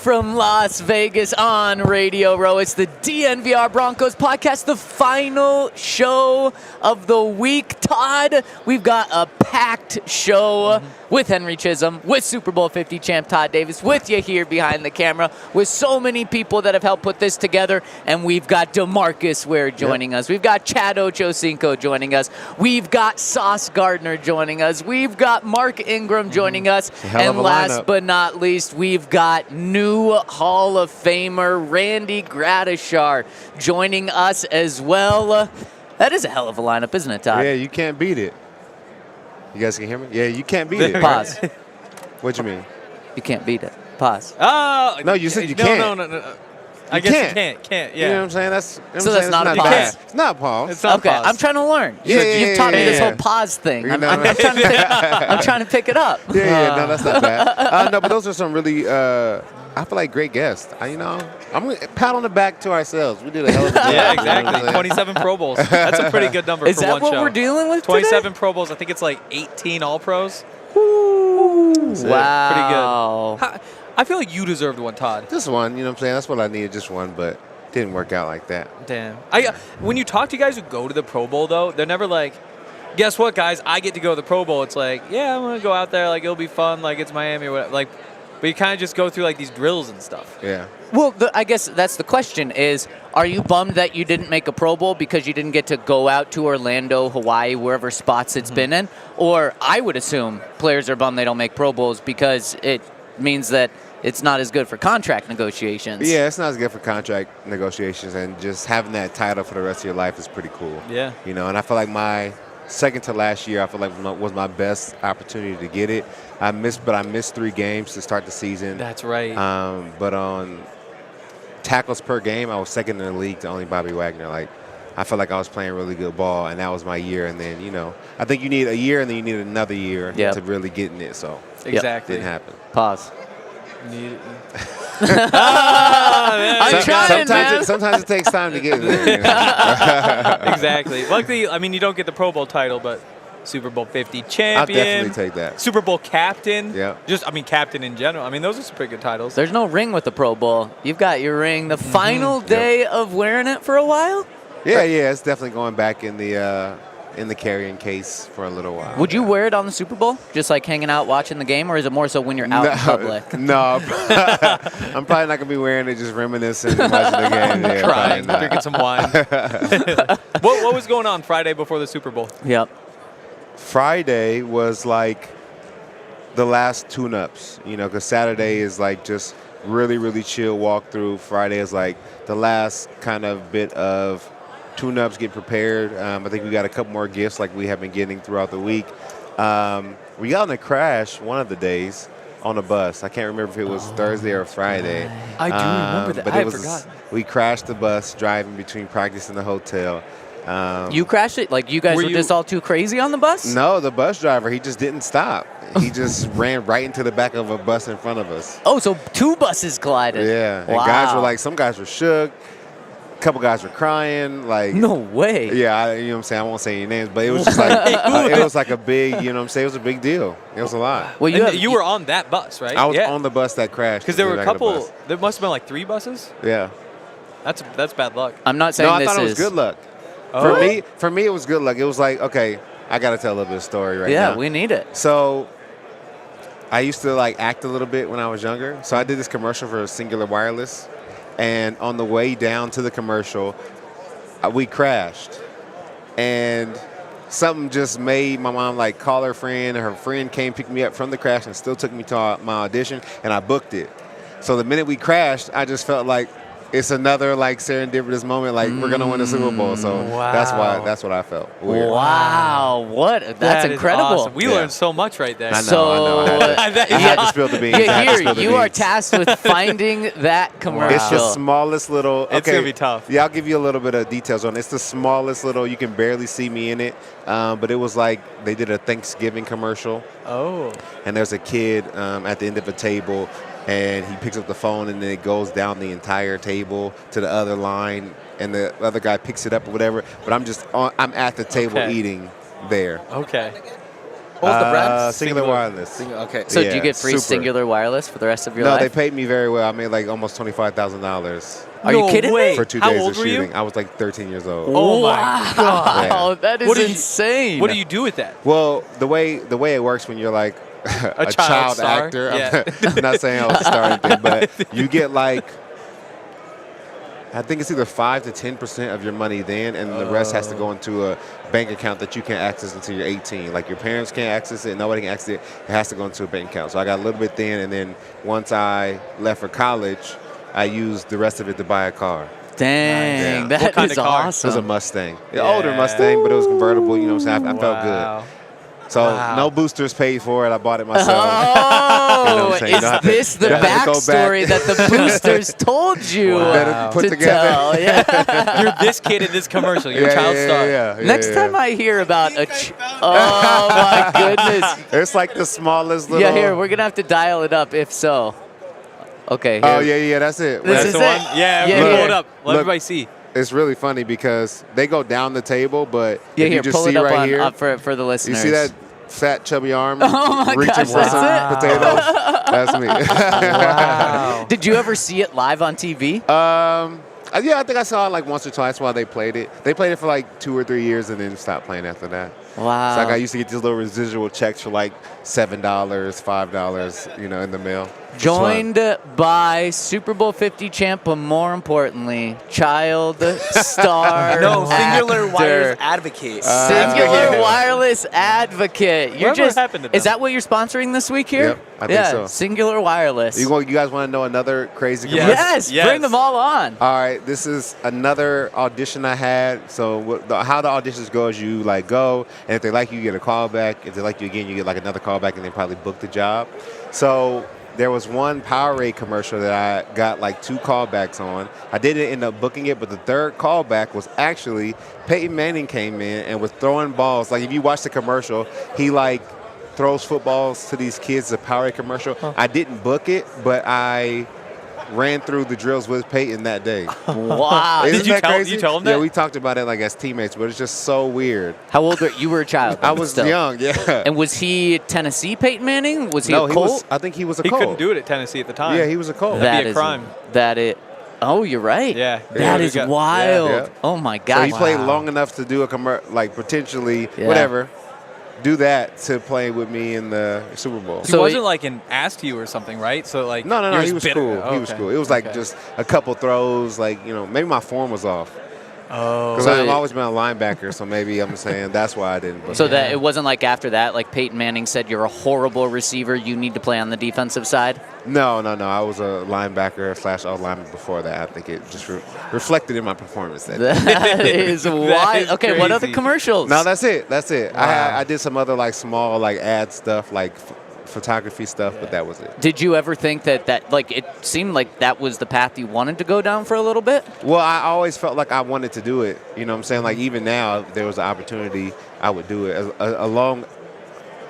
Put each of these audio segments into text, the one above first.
From Las Vegas on Radio Row, it's the DNVR Broncos podcast, the final show of the week. Todd, we've got a packed show with Henry Chisholm, with Super Bowl 50 champ Todd Davis, with you here behind the camera, with so many people that have helped put this together, and we've got DeMarcus Ware joining us. We've got Chad Ochocinco joining us. We've got Sauce Gardner joining us. We've got Mark Ingram joining us. And last but not least, we've got new Hall of Famer Randy Gradishar joining us as well. That is a hell of a lineup, isn't it, Todd? Yeah, you can't beat it. You guys can hear me? Yeah, you can't beat it. Pause. What you mean? You can't beat it. Pause. No, you said you can't. No. I guess you can't. Yeah. You know what I'm saying? That's not a bad. pause. It's not a pause. It's not Okay, pause. I'm trying to learn. You've taught me this whole pause thing. I'm trying to pick it up. Yeah, no, that's not bad. No, but those are some really, I feel like great guests. I'm going to pat on the back to ourselves. We did a hell of a job. Yeah, exactly. 27 Pro Bowls. That's a pretty good number Is for that one what show. we're dealing with 27 today? Pro Bowls. I think it's like 18 All-Pros. Wow. Pretty good. I feel like you deserved one, Todd. Just one, you know what I'm saying? That's what I needed, just one, but didn't work out like that. Damn. When you talk to guys who go to the Pro Bowl, though, they're never like, guess what, guys? I get to go to the Pro Bowl. It's like, yeah, I'm going to go out there. Like, it'll be fun. Like, it's Miami or whatever. Like, but you kind of just go through, like, these drills and stuff. Yeah. Well, I guess that's the question is, are you bummed that you didn't make a Pro Bowl because you didn't get to go out to Orlando, Hawaii, wherever spots it's been in? Or I would assume players are bummed they don't make Pro Bowls because it means that it's not as good for contract negotiations. Yeah, it's not as good for contract negotiations, and just having that title for the rest of your life is pretty cool. Yeah. You know, and I feel like my second to last year, I feel like was my best opportunity to get it. I missed 3 games to start the season. That's right. But on tackles per game, I was second in the league to only Bobby Wagner. Like, I felt like I was playing really good ball, and that was my year. And then, you know, I think you need a year, and then you need another year to really get in it. So exactly. it didn't happen. Pause. I'm trying, man. Sometimes it takes time to get in there. You know? Exactly. Luckily, I mean, you don't get the Pro Bowl title, but Super Bowl 50 I'll champion. definitely take that. Super Bowl captain. Yeah. Captain in general. I mean, those are some pretty good titles. There's no ring with the Pro Bowl. You've got your ring. The final day of wearing it for a while? Yeah, it's definitely going back in the carrying case for a little while. Would you wear it on the Super Bowl? Just like hanging out watching the game? Or is it more so when you're out in public? No. I'm probably not going to be wearing it, just reminiscing, watching the game. Yeah, crying, drinking some wine. What was going on Friday before the Super Bowl? Yep. Friday was like the last tune-ups, you know, because Saturday is like just really, really chill walkthrough. Friday is like the last kind of bit of tune-ups, get prepared. I think we got a couple more gifts like we have been getting throughout the week. We got in a crash one of the days on a bus. I can't remember if it was Thursday or Friday. I do remember that. But I forgot. We crashed the bus driving between practice and the hotel. You crashed it? Like you guys were just all too crazy on the bus? No, the bus driver, he just didn't stop. He just ran right into the back of a bus in front of us. Oh, so 2 buses collided. Yeah. Wow. And guys were like, some guys were shook. A couple guys were crying. Like, no way. Yeah, you know what I'm saying? I won't say any names, but it was just like, it was like a big, you know what I'm saying? It was a big deal. It was a lot. Well, you were on that bus, right? I was on the bus that crashed. Because there were a couple, there must have been like 3 buses? Yeah. That's bad luck. I'm not saying I thought it was good luck. Oh. For me, it was good luck. It was like, okay, I got to tell a little bit of story now. Yeah, we need it. So I used to like act a little bit when I was younger. So I did this commercial for Singular Wireless. And on the way down to the commercial, we crashed. And something just made my mom like call her friend. And her friend came pick me up from the crash and still took me to my audition. And I booked it. So the minute we crashed, I just felt like it's another like serendipitous moment. Like we're gonna win the Super Bowl, so that's what I felt. Weird. Wow, what? That's incredible. Awesome. We learned so much right there. I know. I had to spill the beans. Here, you are tasked with finding that commercial. It's the smallest little. Okay, it's gonna be tough. Yeah, I'll give you a little bit of details on it. It's the smallest little. You can barely see me in it, but it was like they did a Thanksgiving commercial. Oh. And there's a kid at the end of a table, and he picks up the phone, and then it goes down the entire table to the other line, and the other guy picks it up or whatever. But I'm at the table eating there. Okay. What was the brand? Singular Wireless. Okay. So do you get free Singular Wireless for the rest of your life? No, they paid me very well. I made like almost $25,000. Are you kidding me? For 2 How days old of were you? shooting. I was like 13 years old. Oh my God. Wow, that is insane. What do you do with that? Well, the way it works when you're like a child star? actor, Yeah. I'm not saying I was a star or anything, but you get like, I think it's either 5 to 10% of your money then, and the rest has to go into a bank account that you can't access until you're 18. Like your parents can't access it, nobody can access it. It has to go into a bank account. So I got a little bit then, and then once I left for college, I used the rest of it to buy a car. Dang, Yeah. that kind is of car? awesome. It was a Mustang. Older Mustang, but it was convertible. You know what I'm saying? I felt good. So no boosters paid for it. I bought it myself. Oh, You know what I'm saying? You don't have is to- this the you don't have to go backstory back. that the boosters told you Better put to together. tell? Yeah. You're this kid in this commercial. You're a child star. Yeah, Next time I hear about oh my goodness. It's like the smallest little. Yeah, here, we're going to have to dial it up if so. Okay. Oh, here. yeah, that's it. This That's is the it. one? Yeah, Yeah, pull here. it up. Let Look. everybody see. It's really funny because they go down the table, but Yeah, if here, you just pull see it up, right here, up for the you listeners. see that fat, chubby arm Oh my reaching gosh, for that's some it? potatoes? That's me. Wow. Did you ever see it live on TV? Yeah, I think I saw it like once or twice while they played it. They played it for like 2 or 3 years and then stopped playing after that. Wow. So like I used to get these little residual checks for like $7, $5, in the mail. It's Joined by Super Bowl 50 champ, but more importantly, child star. No, Singular actor. Wireless Advocate. Singular Wireless Advocate. You're Whatever happened to Is them? that what you're sponsoring this week here? Yep, I think so. Singular Wireless. You guys want to know another crazy commercial? Yes, Yes. bring them all on. All right, this is another audition I had. So how the auditions go is you like go, and if they like you get a call back. If they like you again, you get like another call back, and they probably book the job. So there was one Powerade commercial that I got like 2 callbacks on. I didn't end up booking it, but the third callback was actually Peyton Manning came in and was throwing balls. Like if you watch the commercial, he like throws footballs to these kids. A Powerade commercial. I didn't book it, but I ran through the drills with Peyton that day. Wow. Isn't Did you that tell- crazy? you tell him Yeah, that? we talked about it like as teammates, but it's just so weird. How old were you? Were a child. I was still. young, yeah. And was he Tennessee Peyton Manning? Was he No, a he Colt? was. I think he was a He Colt. couldn't do it at Tennessee at the time. Yeah, he was a Colt. That'd be a crime. Oh, you're right. Yeah. That Yeah, is we got- wild. yeah. Oh my So gosh. he played long enough to do a like potentially Yeah. whatever, do that to play with me in the Super Bowl. He So wasn't like an ass to you or something, right? So like No, you're he just was bitter. cool. Oh, He was okay. cool. It was like Okay. just a couple throws, like maybe my form was off. Oh. Because So I've it- always been a linebacker, so maybe I'm saying that's why I didn't. book So it. that it wasn't like after that, like Peyton Manning said, you're a horrible receiver. You need to play on the defensive side. No. I was a linebacker / all lineman before that. I think it just reflected in my performance that day. That is wild. is Okay, what other crazy. commercials? No, that's it. That's it. Wow. I did some other like small like ad stuff, like photography stuff, but that was it. Did you ever think that like it seemed like that was the path you wanted to go down for a little bit? Well, I always felt like I wanted to do it. You know what I'm saying? Like even now, if there was an opportunity, I would do it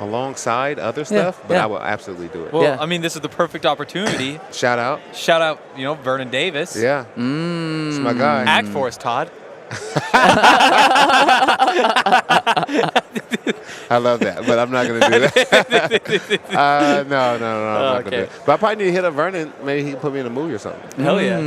alongside other stuff, but yeah. I would absolutely do it. Well, Yeah. I mean, this is the perfect opportunity. Shout out. Shout out, Vernon Davis. Yeah. It's my guy. Act for us, Todd. I love that, but I'm not going to do that. No, I'm not going to do Okay. it. But I probably need to hit up Vernon. Maybe he can put me in a movie or something. Hell yeah.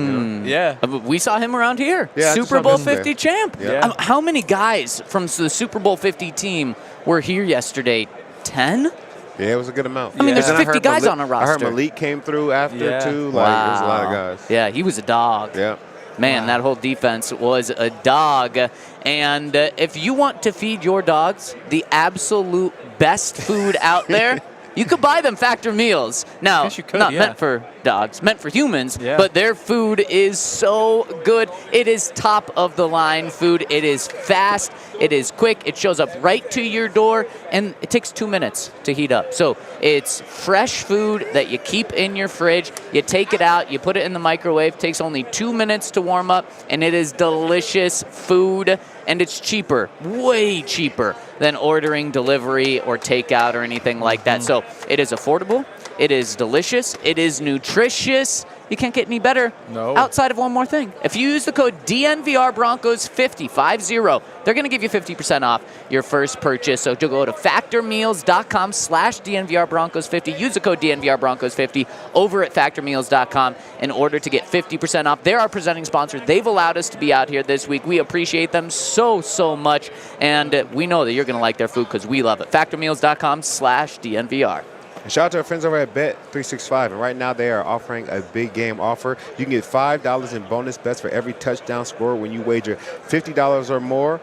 Yeah. We saw him around here. Yeah, I just Super saw Bowl him yesterday. 50 champ. Yeah. How many guys from the Super Bowl 50 team were here yesterday? 10? Yeah, it was a good amount. I mean, there's And I 50 heard guys on a I heard roster. Malik came through after, Yeah. too. Like, there's a lot of guys. Yeah, he was a dog. Yeah. Man, that whole defense was a dog. And if you want to feed your dogs the absolute best food out there, You could buy them Factor meals. Now, Guess you could, not yeah. meant for dogs, meant for humans, Yeah. but their food is so good. It is top of the line food. It is fast. It is quick. It shows up right to your door, and it takes 2 minutes to heat up. So it's fresh food that you keep in your fridge. You take it out, you put it in the microwave. It takes only 2 minutes to warm up, and it is delicious food, and it's cheaper, way cheaper than ordering delivery or takeout or anything like that. So it is affordable. It is delicious. It is nutritious. You can't get any better outside of one more thing. If you use the code DNVR Broncos 50, they're going to give you 50% off your first purchase. So to go to factormeals.com/DNVR Broncos 50. Use the code DNVR Broncos 50 over at factormeals.com in order to get 50% off. They're our presenting sponsor. They've allowed us to be out here this week. We appreciate them so much. And we know that you're going to like their food because we love it. Factormeals.com/DNVR. And shout out to our friends over at Bet365. And right now they are offering a big game offer. You can get $5 in bonus bets for every touchdown scored when you wager $50 or more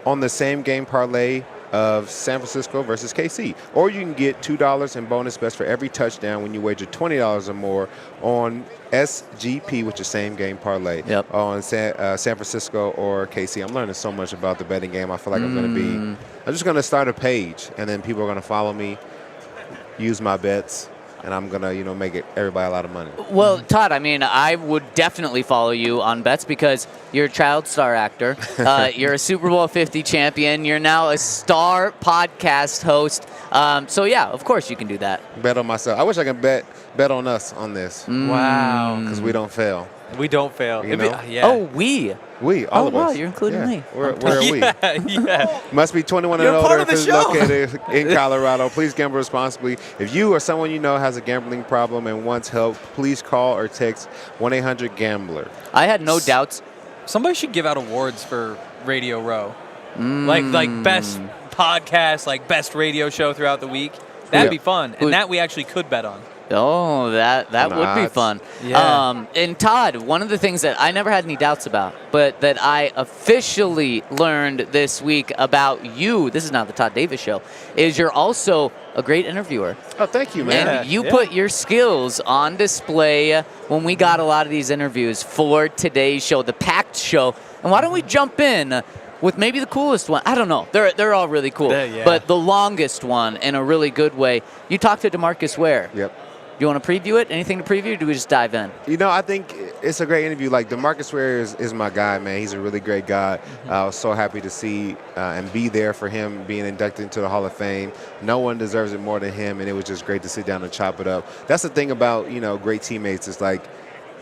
on the same game parlay of San Francisco versus KC. Or you can get $2 in bonus bets for every touchdown when you wager $20 or more on SGP, which is same game parlay, on San Francisco or KC. I'm learning so much about the betting game. I feel like I'm just going to start a page, and then people are going to follow me, use my bets, and I'm going to, make everybody a lot of money. Well, Todd, I mean, I would definitely follow you on bets because you're a child star actor. You're a Super Bowl 50 champion. You're now a star podcast host. So, yeah, of course you can do that. Bet on myself. I wish I could bet on us on this. Wow. Because we don't fail. We don't fail. You know? Oh, we. All of us. Wow, you're including me. Where are we? Yeah. Must be 21 You're and part older of if the it's show. located in Colorado. Please gamble responsibly. If you or someone you know has a gambling problem and wants help, please call or text 1-800-GAMBLER. I had no doubts. Somebody should give out awards for Radio Row. Like best podcast, like best radio show throughout the week. That'd be fun. And that we actually could bet on. Oh, that would be fun. Yeah. And Todd, one of the things that I never had any doubts about, but that I officially learned this week about you, this is not the Todd Davis show, is you're also a great interviewer. Oh, thank you, man. And you put your skills on display when we got a lot of these interviews for today's show, the packed show. And why don't we jump in with maybe the coolest one? I don't know. They're all really cool. But the longest one in a really good way. You talked to DeMarcus Ware. Yep. Do you want to preview it? Anything to preview, or do we just dive in? I think it's a great interview. Like, DeMarcus Ware is my guy, man. He's a really great guy. I was so happy to see and be there for him being inducted into the Hall of Fame. No one deserves it more than him, and it was just great to sit down and chop it up. That's the thing about, great teammates. It's like,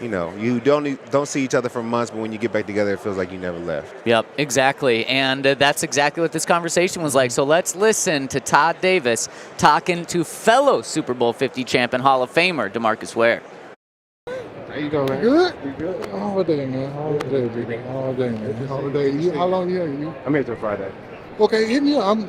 you don't see each other for months, but when you get back together, it feels like you never left. Yep, exactly. And that's exactly what this conversation was like. So let's listen to Todd Davis talking to fellow Super Bowl 50 champ and Hall of Famer DeMarcus Ware. How you doing, man? Good? You good? All day, man. All day, baby. All day, man. All day. How long you here? I'm here till Friday. Okay, hit me up. I'm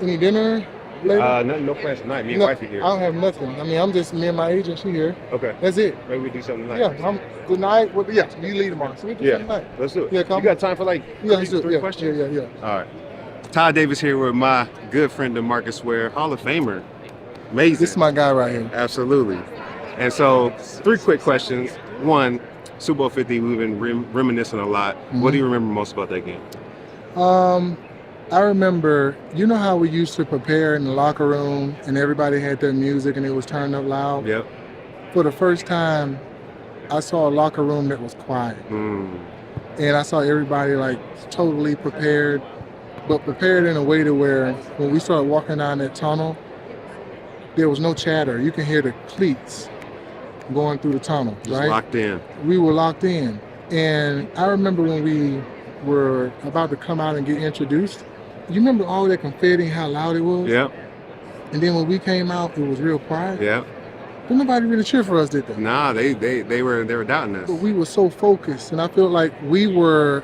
any dinner later? No plans tonight. Me and wife are here. I don't have nothing. I mean, I'm just me and my agent. She here. Okay. That's it. Maybe we do something tonight. Yeah. Good night. Well, yeah. You leave tomorrow. So we do something tonight. Let's do it. Yeah, come. You got time for let's do it. three questions? Yeah. All right. Todd Davis here with my good friend DeMarcus Ware, Hall of Famer. Amazing. This is my guy right here. Absolutely. And so, 3 quick questions. One, Super Bowl 50, we've been reminiscing a lot. What do you remember most about that game? I remember, you know how we used to prepare in the locker room and everybody had their music and it was turned up loud? Yep. For the first time, I saw a locker room that was quiet. And I saw everybody like totally prepared, but prepared in a way to where when we started walking down that tunnel, there was no chatter. You can hear the cleats going through the tunnel, Just right? locked in. We were locked in. And I remember when we were about to come out and get introduced, you remember all that confetti, how loud it was? Yep. And then when we came out, it was real quiet. Yep. But nobody really cheered for us, did they? Nah, they were doubting us. But we were so focused, and I felt like we were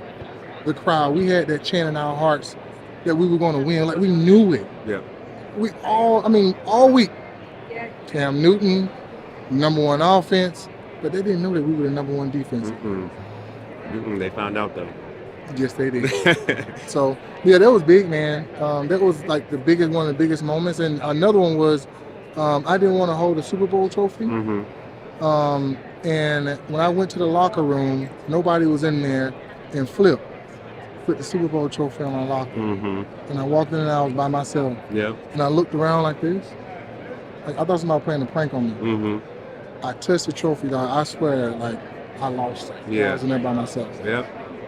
the crowd. We had that chant in our hearts that we were going to win. Like, we knew it. Yep. All week, Cam Newton, #1 offense, but they didn't know that we were the #1 defense. They found out, though. Yes, they did. So, yeah, that was big, man. That was like one of the biggest moments. And another one was I didn't want to hold a Super Bowl trophy. And when I went to the locker room, nobody was in there, and put the Super Bowl trophy on my locker. And I walked in and I was by myself. And I looked around like this. Like I thought somebody was playing a prank on me. I touched the trophy, dog. I swear, like I lost it. I was in there by myself.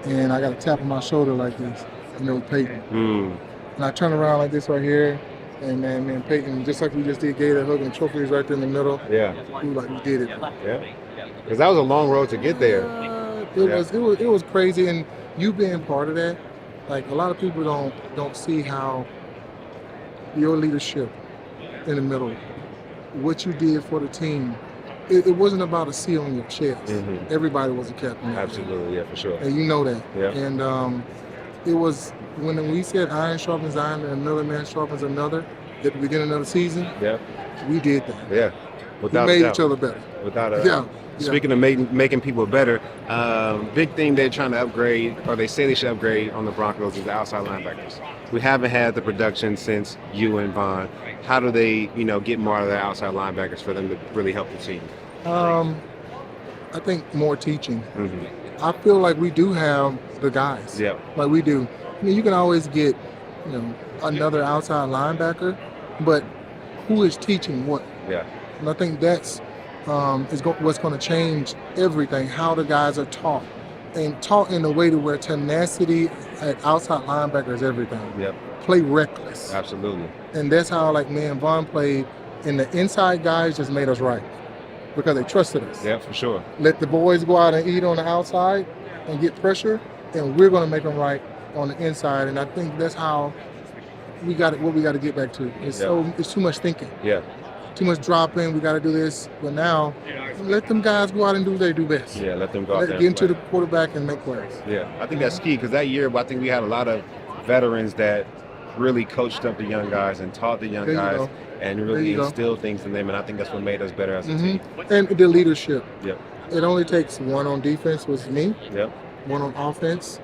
And I got a tap on my shoulder like this, and it was Peyton. And I turned around like this right here, and man, Peyton, just like we just did, gave that hug, and the trophy was right there in the middle. We like we did it. Because that was a long road to get there. It was crazy, and you being part of that, like a lot of people don't see how your leadership in the middle, what you did for the team. It wasn't about a seal on your chest. Everybody was a captain. Absolutely, for sure. And you know that. And it was when we said iron sharpens iron and another man sharpens another at the beginning of the season. We did that. Without we made a doubt. each other better. Without a doubt. Speaking of making people better, big thing they're trying to upgrade, or they say they should upgrade on the Broncos, is the outside linebackers. We haven't had the production since you and Vaughn. How do they, get more out of their outside linebackers for them to really help the team? I think more teaching. I feel like we do have the guys. Like we do. You can always get, another outside linebacker, but who is teaching what? And I think that's what's going to change everything, how the guys are taught. And taught in a way to where tenacity at outside linebacker is everything. Play reckless. Absolutely. And that's how, me and Vaughn played. And the inside guys just made us right because they trusted us. For sure. Let the boys go out and eat on the outside and get pressure, and we're going to make them right on the inside. And I think that's how what we got to get back to. It's too much thinking. Too much dropping. We got to do this. But now, let them guys go out and do what they do best. Let them go out there. Get into the quarterback and make plays. I think that's key because that year, I think we had a lot of veterans that really coached up the young guys and taught the young guys and really instilled things in them. And I think that's what made us better as a team. And the leadership. It only takes one on defense was me. One on offense.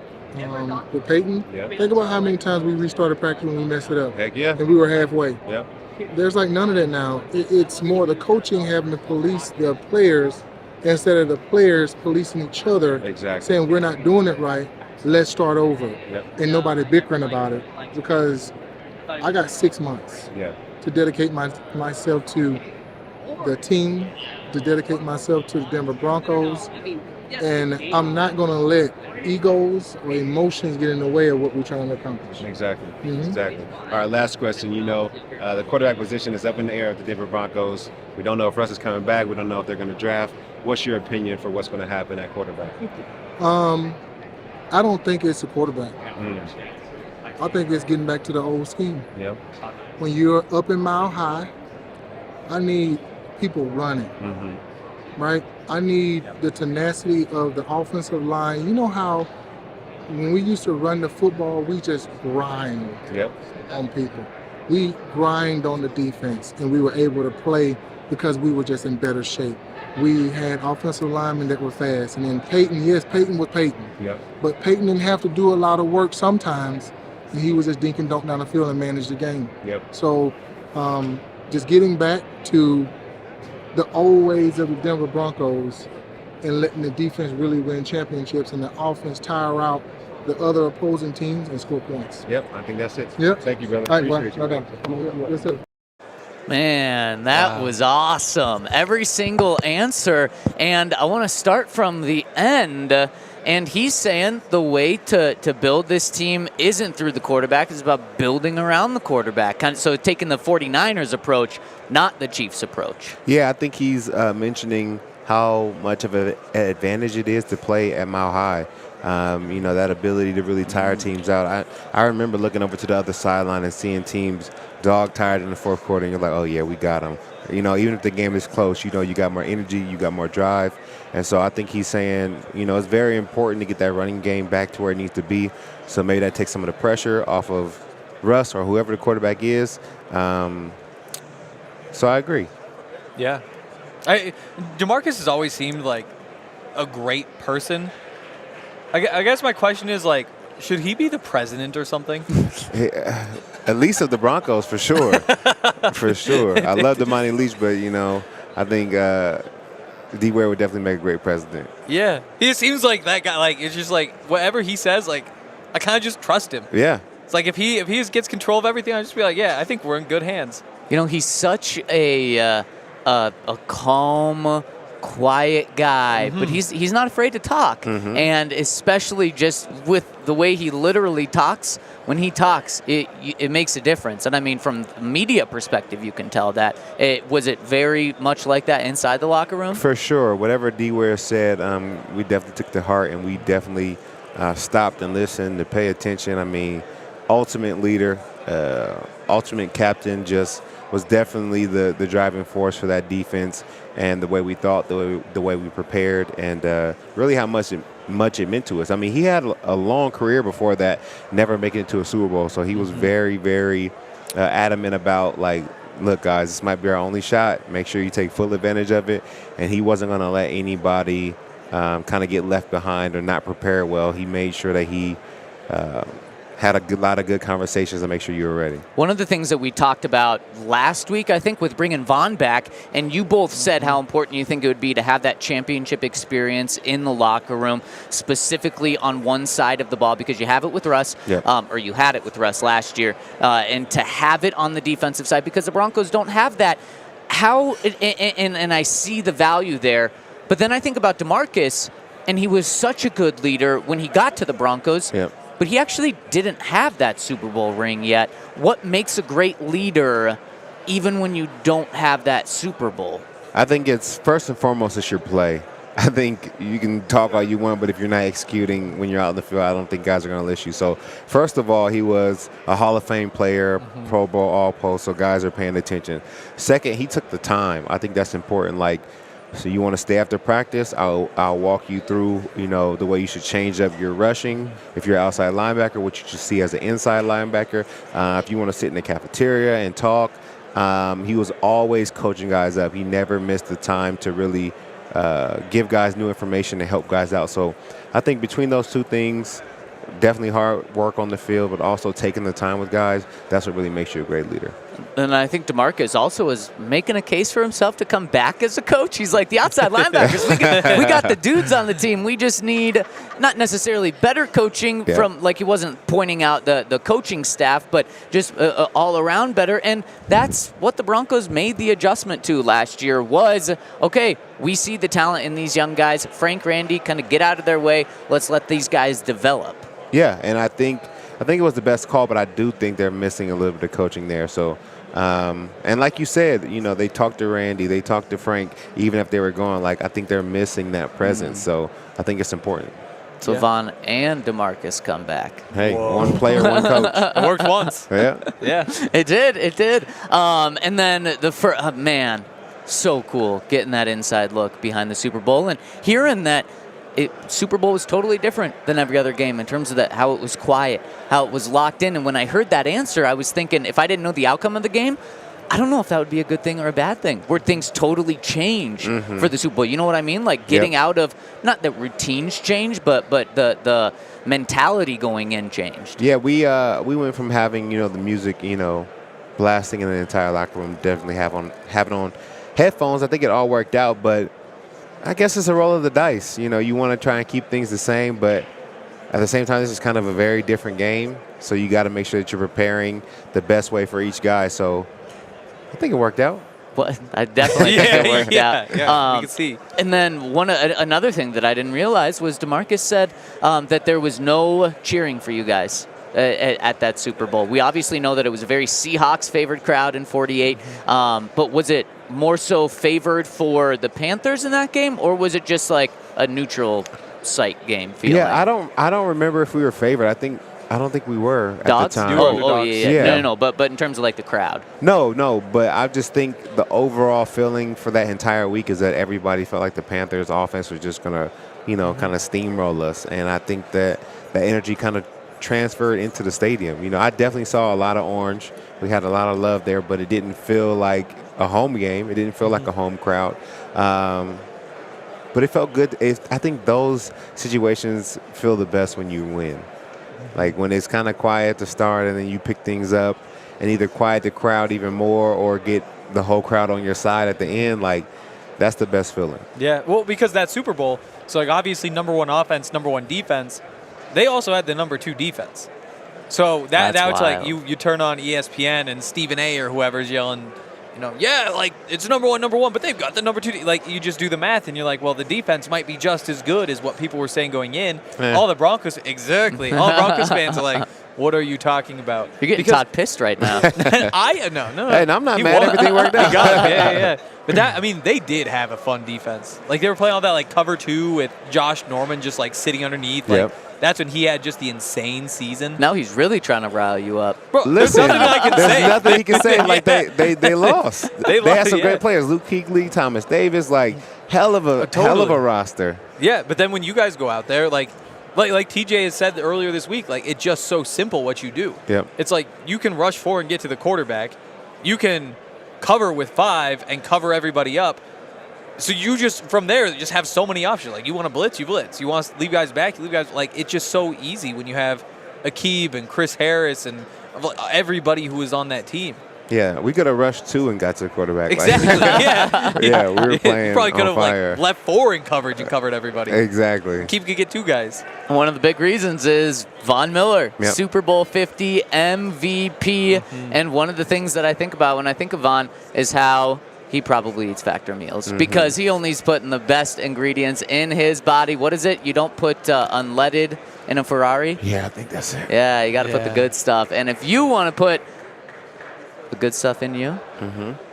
With Peyton. Think about how many times we restarted practice when we messed it up. And we were halfway. There's none of that now. It's more the coaching having to police the players instead of the players policing each other. Saying we're not doing it right. Let's start over. And nobody bickering about it because I got 6 months to dedicate myself to the team, to dedicate myself to the Denver Broncos. And I'm not going to let egos or emotions get in the way of what we're trying to accomplish. Exactly. All right, last question. The quarterback position is up in the air at the Denver Broncos. We don't know if Russ is coming back. We don't know if they're going to draft. What's your opinion for what's going to happen at quarterback? I don't think it's a quarterback. I think it's getting back to the old scheme. When you're up in Mile High, I need people running. Right? I need the tenacity of the offensive line. You know how when we used to run the football, we just grind on people. We grind on the defense, and we were able to play because we were just in better shape. We had offensive linemen that were fast. And then Peyton was Peyton. But Peyton didn't have to do a lot of work sometimes. And he was just dink and dunk down the field and manage the game. So just getting back to the old ways of the Denver Broncos and letting the defense really win championships and the offense tire out the other opposing teams and score points. I think that's it. Thank you, brother. All right, Appreciate you. That's it. Man, that was awesome. Every single answer. And I want to start from the end. And he's saying the way to build this team isn't through the quarterback. It's about building around the quarterback. So taking the 49ers approach, not the Chiefs approach. I think he's mentioning how much of an advantage it is to play at Mile High. That ability to really tire teams out. I remember looking over to the other sideline and seeing teams dog tired in the fourth quarter, and you're like, oh, yeah, we got them. Even if the game is close, you got more energy, you got more drive. And so I think he's saying, it's very important to get that running game back to where it needs to be. So maybe that takes some of the pressure off of Russ or whoever the quarterback is. So I agree. DeMarcus has always seemed like a great person. I guess my question is, should he be the president or something? At least of the Broncos, for sure. For sure. I love Damani Leach, but, I think D. Ware would definitely make a great president. Yeah. He seems like that guy. Like, it's just like whatever he says, like, I kind of just trust him. Yeah. It's like if he just gets control of everything, I'll just be like, yeah, I think we're in good hands. He's such a calm, quiet guy, but he's not afraid to talk. And especially just with the way he literally talks, when he talks, it makes a difference. And I mean, from the media perspective, you can tell that. Was it very much like that inside the locker room? For sure. Whatever D. Ware said, we definitely took to heart, and we definitely stopped and listened to pay attention. I mean, ultimate leader, ultimate captain, just was definitely the driving force for that defense and the way we thought, the way we prepared, and really how much it meant to us. I mean, he had a long career before that, never making it to a Super Bowl, so he was very, very adamant about, like, look, guys, this might be our only shot. Make sure you take full advantage of it, and he wasn't going to let anybody kind of get left behind or not prepare well. He made sure that he had a lot of good conversations to make sure you were ready. One of the things that we talked about last week, I think, with bringing Vaughn back, and you both said how important you think it would be to have that championship experience in the locker room, specifically on one side of the ball, because you have it with Russ, or you had it with Russ last year, and to have it on the defensive side, because the Broncos don't have that. And I see the value there, but then I think about DeMarcus, and he was such a good leader when he got to the Broncos. But he actually didn't have that Super Bowl ring yet. What makes a great leader even when you don't have that Super Bowl? I think it's first and foremost it's your play. I think you can talk all you want, but if you're not executing when you're out in the field, I don't think guys are going to list you. So first of all, he was a Hall of Fame player, Pro Bowl, All-Pro, so guys are paying attention. Second, he took the time. I think that's important. Like, so you want to stay after practice, I'll walk you through, the way you should change up your rushing. If you're outside linebacker, what you should see as an inside linebacker. If you want to sit in the cafeteria and talk, he was always coaching guys up. He never missed the time to really give guys new information and help guys out. So I think between those two things, definitely hard work on the field, but also taking the time with guys, that's what really makes you a great leader. And I think DeMarcus also is making a case for himself to come back as a coach. He's like, the outside linebackers, we got the dudes on the team. We just need not necessarily better coaching from, like, he wasn't pointing out the coaching staff, but just all around better. And that's what the Broncos made the adjustment to last year was, okay, we see the talent in these young guys. Frank, Randy, kind of get out of their way. Let's let these guys develop. Yeah, and I think it was the best call, but I do think they're missing a little bit of coaching there. So, and like you said, they talked to Randy, they talked to Frank, even if they were gone. Like, I think they're missing that presence. So I think it's important. So Vaughn and DeMarcus come back. Hey, one player, one coach. It worked once. Yeah. It did. And then the first, man, so cool getting that inside look behind the Super Bowl and hearing that Super Bowl was totally different than every other game in terms of how it was quiet, how it was locked in. And when I heard that answer, I was thinking, if I didn't know the outcome of the game, I don't know if that would be a good thing or a bad thing, where things totally change for the Super Bowl. You know what I mean? Like getting out of, not that routines change, but the mentality going in changed. Yeah, we went from having, the music, blasting in the entire locker room, definitely having on headphones. I think it all worked out, but I guess it's a roll of the dice. You want to try and keep things the same, but at the same time, this is kind of a very different game. So you got to make sure that you're preparing the best way for each guy. So I think it worked out. Well, I definitely think it worked out. Yeah, we can see. And then another thing that I didn't realize was DeMarcus said that there was no cheering for you guys at that Super Bowl. We obviously know that it was a very Seahawks-favored crowd in 48, but was it more so favored for the Panthers in that game, or was it just like a neutral site game feeling? Yeah, I don't remember if we were favored. I don't think we were Dogs? at the time. Oh, yeah. No. But in terms of like the crowd. No. But I just think the overall feeling for that entire week is that everybody felt like the Panthers' offense was just gonna, kind of steamroll us, and I think that energy kind of transferred into the stadium. I definitely saw a lot of orange. We had a lot of love there, but it didn't feel like a home game. It didn't feel like a home crowd. But it felt good. I think those situations feel the best when you win. Like when it's kind of quiet to start and then you pick things up and either quiet the crowd even more or get the whole crowd on your side at the end, like, that's the best feeling. Yeah, well, because that Super Bowl, so like obviously number 1 offense, number 1 defense, they also had the number 2 defense. So that That's was like wild. you turn on ESPN and Stephen A. or whoever's yelling, yeah, like it's number one, but they've got the number 2. Like you just do the math and you're like, well, the defense might be just as good as what people were saying going in. All the Broncos fans are like, what are you talking about? You're getting Todd pissed right now. No. Hey, and I'm not He mad. won. Everything worked out. He got it. Yeah. But they did have a fun defense. Like they were playing all that like cover 2 with Josh Norman just like sitting underneath. Like that's when he had just the insane season. Now he's really trying to rile you up. Bro, Listen, there's nothing I can there's say. nothing he can say. Like they lost. They lost, had some yeah. great players. Luke Kuechly, Thomas Davis, like hell of a roster. Yeah, but then when you guys go out there, like TJ has said earlier this week, like it's just so simple what you do. Yep. It's like you can rush 4 and get to the quarterback. You can cover with 5 and cover everybody up. So you just, from there, just have so many options. Like, you want to blitz, you blitz. You want to leave guys back, you leave guys. Like, it's just so easy when you have Aqib and Chris Harris and everybody who is on that team. Yeah, we could have rushed 2 and got to the quarterback. Exactly, yeah. Yeah, we were playing You probably could on have, fire. left 4 in coverage and covered everybody. Exactly. Aqib could get 2 guys. One of the big reasons is Von Miller, Yep. Super Bowl 50 MVP. And one of the things that I think about when I think of Von is how he probably eats Factor meals because he only's putting the best ingredients in his body. What is it? You don't put unleaded in a Ferrari? Yeah, I think that's it. Yeah, you got to put the Yeah. good stuff. And if you want to put the good stuff in you,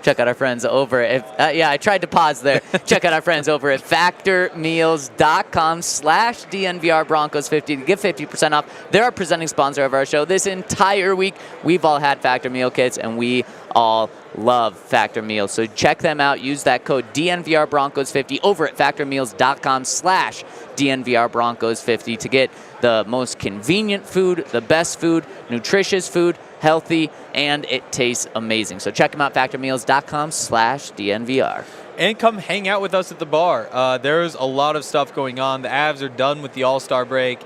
check out our friends over at, I tried to pause there. Check out our friends over at factormeals.com/DNVR Broncos 50 to get 50% off. They're our presenting sponsor of our show. This entire week, we've all had Factor meal kits, and we all love Factor meals. So check them out. Use that code DNVR Broncos 50 over at factormeals.com/DNVR Broncos 50 to get the most convenient food, the best food, nutritious food, healthy, and it tastes amazing. So check them out, factormeals.com/DNVR. And come hang out with us at the bar. There's a lot of stuff going on. The Avs are done with the All-Star break.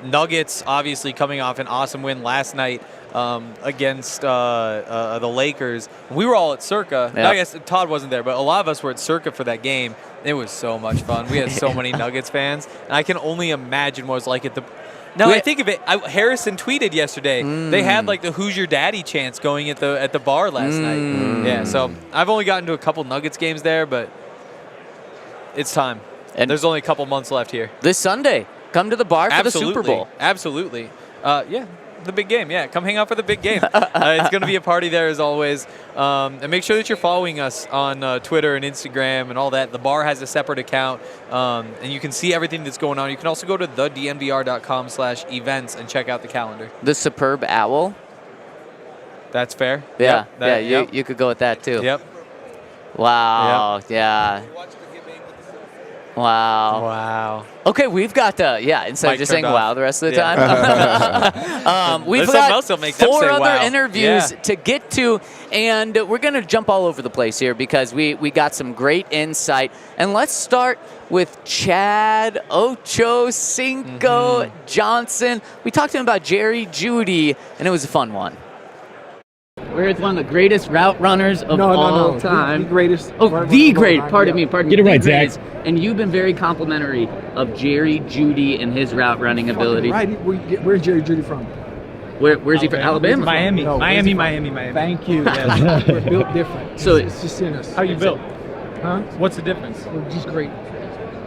Nuggets, obviously, coming off an awesome win last night against the Lakers. We were all at Circa. Yep. I guess Todd wasn't there, but a lot of us were at Circa for that game. It was so much fun. We had so many Nuggets fans. And I can only imagine what it was like at the... Now I think of it, Harrison tweeted yesterday. They had like the "Who's Your Daddy" chants going at the bar last night. Yeah, so I've only gotten to a couple Nuggets games there, but it's time. And there's only a couple months left here. This Sunday, come to the bar for the Super Bowl. Absolutely. Yeah, the big game. Yeah, come hang out for the big game. It's going to be a party there as always. And make sure that you're following us on Twitter and Instagram and all that. The bar has a separate account, and you can see everything that's going on. You can also go to thednvr.com/events and check out the calendar. The Superb Owl. That's fair. Yeah, Yep, you could go with that too. Yep. Wow, yeah. Wow. Wow. Okay, we've got instead Mic of just turned saying off. wow the rest of the Yeah. time, we've Listen, got else will make them 4 say other wow. interviews Yeah. to get to, and we're going to jump all over the place here because we got some great insight. And let's start with Chad Ochocinco Johnson. We talked to him about Jerry Jeudy, and it was a fun one. We're with one of the greatest route runners of all time. The greatest. Oh, the great. Pardon me. Get it right, Zach. And you've been very complimentary of Jerry Jeudy and his route running ability. Right. Where's Jerry Jeudy from? Where's he from? Alabama? Miami. No, Miami. Thank you. Yes. We're built different. So it's just in us. How you built? Huh? What's the difference? We're just great.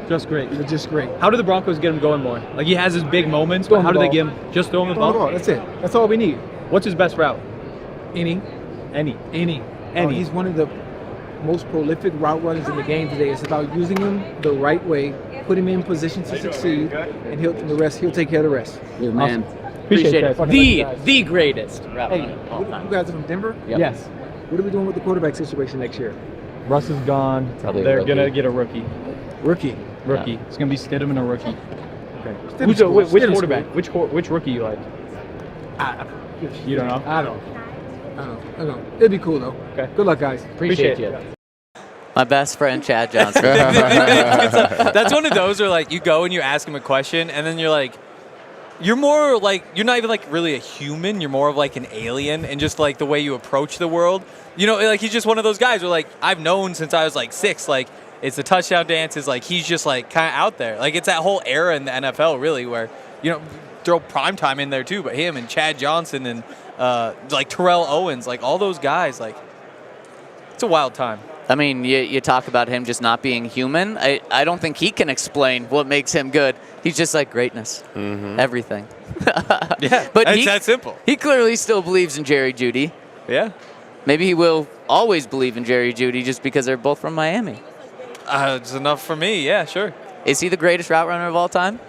Just great. We're just great. How do the Broncos get him going more? Like, he has his big moments, Throw but him how do the they ball. get him? Just throw him the Throw the ball? ball. That's it. That's all we need. What's his best route? Any. He's one of the most prolific route runners in the game today. It's about using him the right way, put him in position to succeed, and he'll take care of the rest. Yeah, man. Appreciate that. The greatest route Hey, runner of all you time. guys are from Denver? Yep. Yes. What are we doing with the quarterback situation next year? Russ is gone. Probably a They're rookie. going to get a rookie. Rookie. Rookie. It's going to be Stidham and a rookie. Okay. Which quarterback? Which rookie you like? You don't know? I don't. It'd be cool though. Okay. Good luck, guys. Appreciate you. My best friend, Chad Johnson. That's one of those where like you go and you ask him a question and then you're like, you're more like, you're not even like really a human. You're more of like an alien, and just like the way you approach the world. You know, like he's just one of those guys where like I've known since I was like 6. Like it's the touchdown dances. Like he's just like kind of out there. Like it's that whole era in the NFL really where, you know, throw primetime in there too. But him and Chad Johnson and like Terrell Owens, like all those guys, like it's a wild time. I mean, you talk about him just not being human. I don't think he can explain what makes him good. He's just like greatness, everything. Yeah, but it's that simple. He clearly still believes in Jerry Jeudy. Yeah. Maybe he will always believe in Jerry Jeudy just because they're both from Miami. It's enough for me. Yeah, sure. Is he the greatest route runner of all time?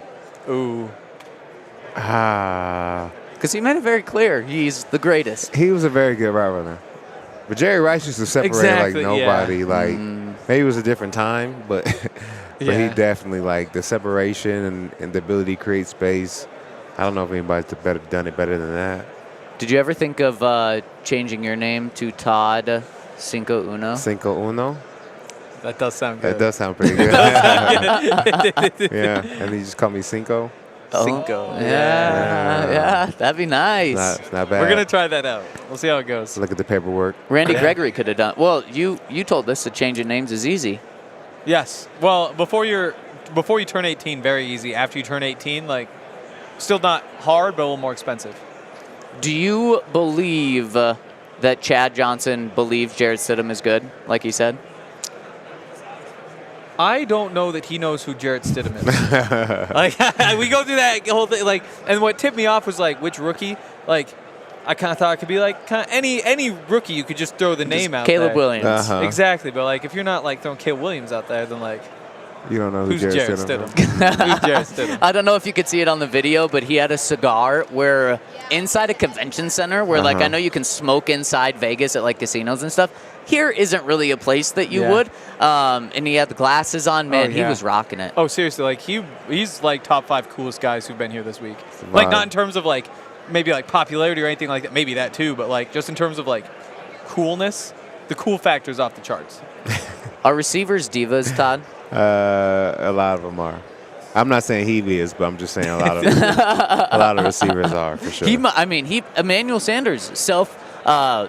Ooh. Because he made it very clear he's the greatest. He was a very good route runner. But Jerry Rice used to separate Exactly, like nobody. yeah. Like maybe it was a different time, but but he Yeah. definitely like the separation and the ability to create space. I don't know if anybody's done it better than that. Did you ever think of changing your name to Todd Cinco Uno? Cinco Uno. That does sound good. That does sound pretty good. Yeah, and he just called me Cinco. Cinco. Yeah, that'd be nice. It's not bad. We're going to try that out. We'll see how it goes. Look at the paperwork. Randy Gregory could have done. Well, you told us that changing names is easy. Yes. Well, before you turn 18, very easy. After you turn 18, like, still not hard, but a little more expensive. Do you believe that Chad Johnson believes Jarrett Stidham is good, like he said? I don't know that he knows who Jarrett Stidham is. Like, we go through that whole thing. Like, and what tipped me off was like which rookie. Like, I kind of thought it could be like any rookie. You could just throw the name out. Caleb there. Williams. Uh-huh. Exactly, but like if you're not like throwing Caleb Williams out there, then like You don't know who who's Jarrett Jarrett Stidham Stidham? is. Who's Jarrett Stidham? I don't know if you could see it on the video, but he had a cigar where inside a convention center where like I know you can smoke inside Vegas at like casinos and stuff. Here isn't really a place that you would. And he had the glasses on. Man, he was rocking it. Oh, seriously, like he's like top 5 coolest guys who've been here this week. Like not in terms of like maybe like popularity or anything like that. Maybe that too, but like just in terms of like coolness, the cool factor's off the charts. Are receivers divas, Todd? A lot of them are. I'm not saying he is, but I'm just saying a lot of receivers are for sure. Emmanuel Sanders,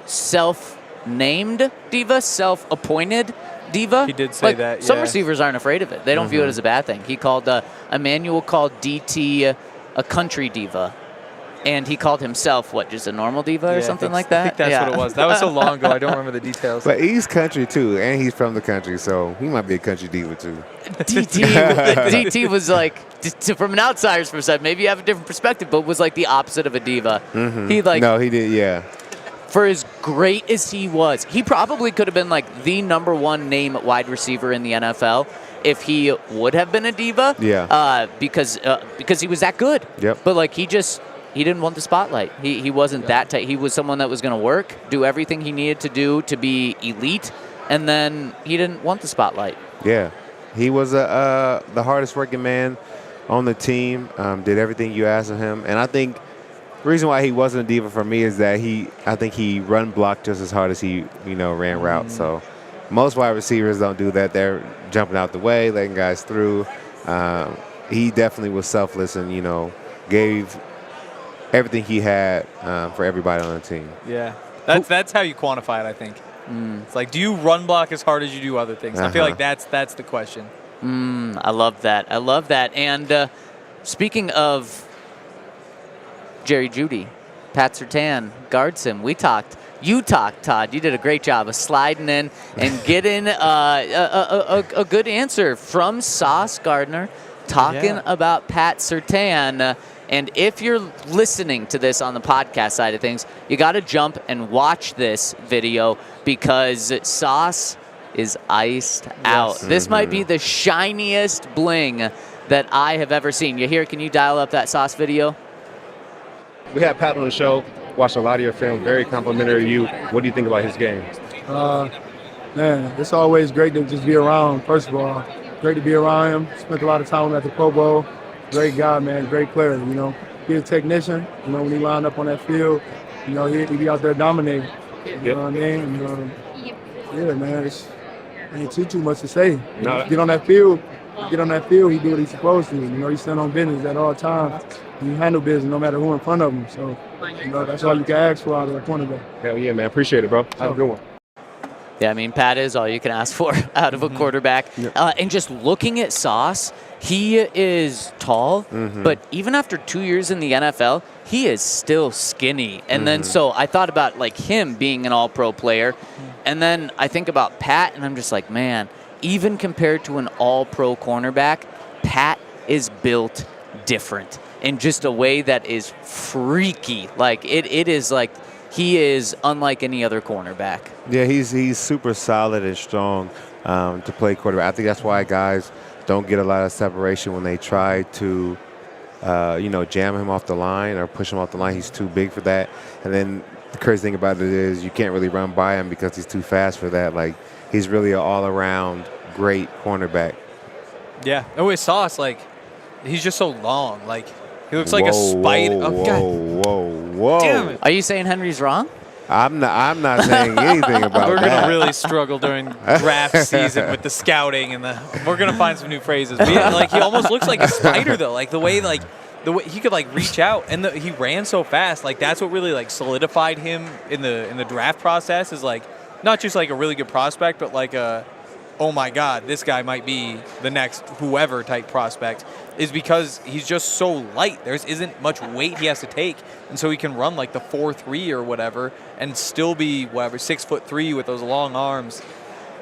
self-named diva, self-appointed diva. He did say that, Some yeah. receivers aren't afraid of it. They don't view it as a bad thing. He called Emmanuel called DT a country diva. And he called himself, just a normal diva or something like that? I think that's what it was. That was so long ago, I don't remember the details. But he's country too, and he's from the country, so he might be a country diva too. DT was like, from an outsider's perspective, maybe you have a different perspective, but was like the opposite of a diva. He did, yeah. For as great as he was, he probably could have been like the number one name at wide receiver in the NFL if he would have been a diva. Yeah. Because he was that good. Yep. But like he didn't want the spotlight. He wasn't that tight. He was someone that was going to work, do everything he needed to do to be elite, and then he didn't want the spotlight. Yeah. He was the hardest working man on the team, did everything you asked of him. And I think the reason why he wasn't a diva for me is that I think he run blocked just as hard as he, ran routes. So most wide receivers don't do that. They're jumping out the way, letting guys through. He definitely was selfless and, gave everything he had for everybody on the team. Yeah. That's how you quantify it, I think. It's like, do you run block as hard as you do other things? I feel like that's the question. I love that. And speaking of Jerry Jeudy, Pat Surtain guards him. You talked, Todd. You did a great job of sliding in and getting a good answer from Sauce Gardner talking about Pat Surtain. And if you're listening to this on the podcast side of things, you got to jump and watch this video because Sauce is iced out. This might be the shiniest bling that I have ever seen. Can you dial up that Sauce video? We had Pat on the show, watched a lot of your film, very complimentary of you. What do you think about his game? Man, it's always great to just be around, first of all. Great to be around him. Spent a lot of time with him at the Pro Bowl. Great guy, man. Great player, He's a technician. When he lined up on that field, he'd be out there dominating. You know what I mean? And, yeah, man, ain't too much to say. No. Get on that field, he do what he's supposed to. He stand on business at all times. You handle business no matter who in front of them. So, that's all you can ask for out of a cornerback. Hell yeah, man. Appreciate it, bro. Have a good one. Yeah, I mean, Pat is all you can ask for out of a quarterback. And just looking at Sauce, he is tall, but even after 2 years in the NFL, he is still skinny. And then so I thought about like him being an all-pro player. And then I think about Pat, and I'm just like, man, even compared to an all-pro cornerback, Pat is built different in just a way that is freaky. Like it is like he is unlike any other cornerback. Yeah, he's super solid and strong to play quarterback. I think that's why guys don't get a lot of separation when they try to, jam him off the line or push him off the line. He's too big for that. And then the crazy thing about it is you can't really run by him because he's too fast for that. Like, he's really an all-around great cornerback. Yeah. And with Sauce, like, he's just so long. Like, he looks like a spider. Whoa. Damn it. Are you saying Henry's wrong? I'm not saying anything about We're that. gonna really struggle during draft season with the scouting and we're gonna find some new phrases. But yeah, like he almost looks like a spider though. Like the way he could like reach out and he ran so fast. Like that's what really like solidified him in the draft process. Is like not just like a really good prospect, but like oh my God, this guy might be the next whoever type prospect, is because he's just so light. There isn't much weight he has to take, and so he can run like the 4.3 or whatever and still be 6'3" with those long arms.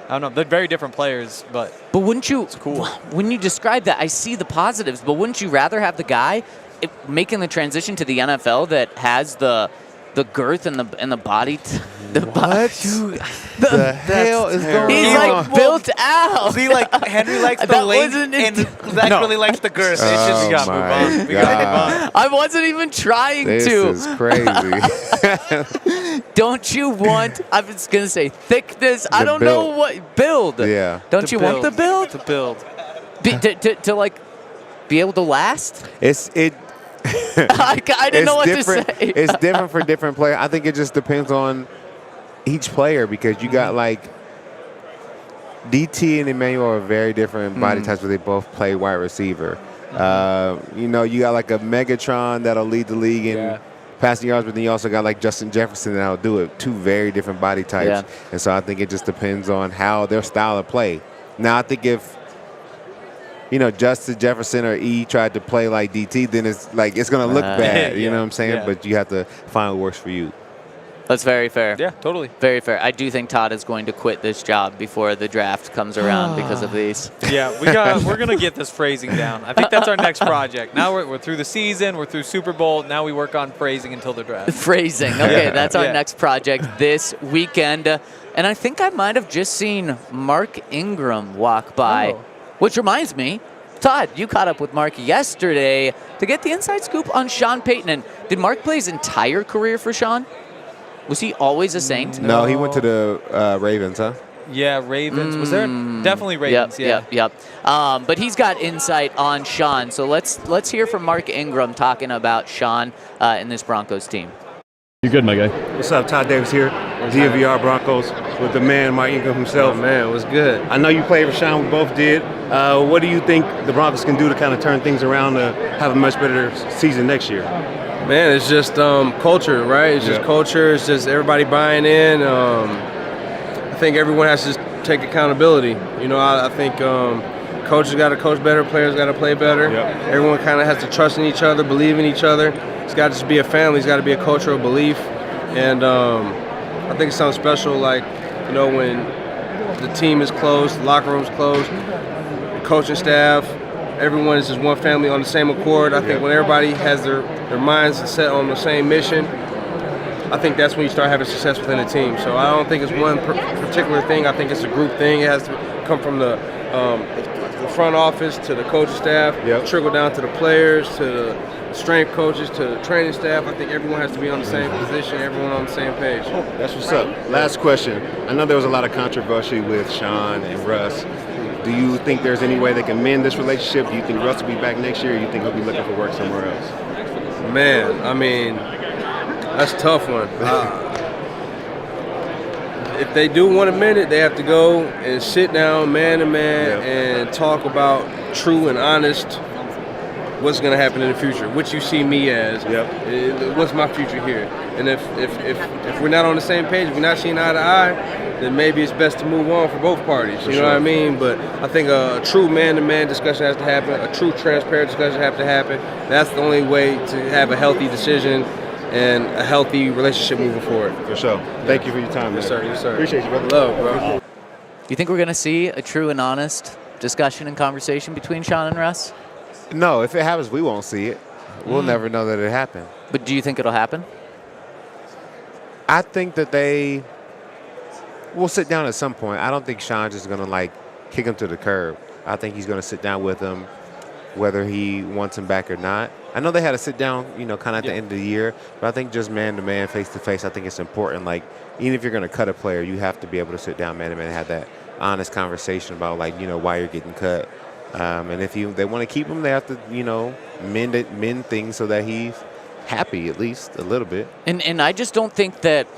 I don't know. They're very different players, but wouldn't you? It's cool. When you describe that, I see the positives, but wouldn't you rather have the guy making the transition to the NFL that has the girth and the body? What? Dude, the hell is going on? He's like built out. See, like Henry likes the length, and Zach really likes the girth. It's just we gotta move on. We gotta move on. I wasn't even trying This to. is crazy. Don't you want? I was gonna say thickness. I don't build. know what build. Yeah. Don't you want the build? To build. To like be able to last? I didn't know what to say. It's different for different players. I think it just depends on each player because you got like DT and Emmanuel are very different body types, but they both play wide receiver. You got like a Megatron that'll lead the league in passing yards, but then you also got like Justin Jefferson that'll do it. Two very different body types. Yeah. And so I think it just depends on how their style of play. Now, I think if Justin Jefferson or E tried to play like DT, then it's going to look bad. You know what I'm saying? Yeah. But you have to find what works for you. That's very fair. Yeah, totally. Very fair. I do think Todd is going to quit this job before the draft comes around because of these. Yeah, we're going to get this phrasing down. I think that's our next project. Now we're through the season. We're through Super Bowl. Now we work on phrasing until the draft. Phrasing. Okay, that's our next project this weekend. And I think I might have just seen Mark Ingram walk by. Which reminds me, Todd, you caught up with Mark yesterday to get the inside scoop on Sean Payton. And did Mark play his entire career for Sean? Was he always a Saint? No, he went to the Ravens, huh? Yeah, Ravens. Was there? Definitely Ravens, Yep. But he's got insight on Sean. So let's hear from Mark Ingram talking about Sean and this Broncos team. You're good, my guy. What's up? Todd Davis here, DNVR Broncos, with the man, Mark Ingram himself. Oh, man, what's good? I know you played for Sean, we both did. What do you think the Broncos can do to kind of turn things around to have a much better season next year? Man, it's just culture, right? It's just culture. It's just everybody buying in. I think everyone has to just take accountability. I think coaches got to coach better, players got to play better. Yep. Everyone kind of has to trust in each other, believe in each other. It's got to just be a family. It's got to be a culture of belief. And I think it's something special, like, when the team is closed, the locker room's closed, the coaching staff, everyone is just one family on the same accord. I think when everybody has their minds set on the same mission, I think that's when you start having success within a team. So I don't think it's one particular thing. I think it's a group thing. It has to come from the front office to the coaching staff, trickle down to the players, to the strength coaches, to the training staff. I think everyone has to be on the same position, everyone on the same page. That's what's up. Last question. I know there was a lot of controversy with Sean and Russ. Do you think there's any way they can mend this relationship? Do you think Russ will be back next year, or you think he'll be looking for work somewhere else? Man, I mean, that's a tough one. If they do want to mend it, they have to go and sit down man to man and talk about true and honest what's going to happen in the future, what you see me as, Yep. what's my future here. And if we're not on the same page, if we're not seeing eye to eye, then maybe it's best to move on for both parties. You know what I mean? But I think a true man-to-man discussion has to happen. A true transparent discussion has to happen. That's the only way to have a healthy decision and a healthy relationship moving forward. For sure. Thank you for your time, man. Yes, sir. Yes, sir. Appreciate you, brother. Love, bro. You think we're going to see a true and honest discussion and conversation between Sean and Russ? No, if it happens, we won't see it. We'll never know that it happened. But do you think it'll happen? I think that they will sit down at some point. I don't think Sean's just going to, like, kick him to the curb. I think he's going to sit down with him, whether he wants him back or not. I know they had to sit down, you know, kind of at the end of the year, but I think just man-to-man, face-to-face, I think it's important. Like, even if you're going to cut a player, you have to be able to sit down man-to-man and have that honest conversation about, like, you know, why you're getting cut. And if they want to keep him, they have to, you know, mend things so that he's happy at least a little bit. And I just don't think that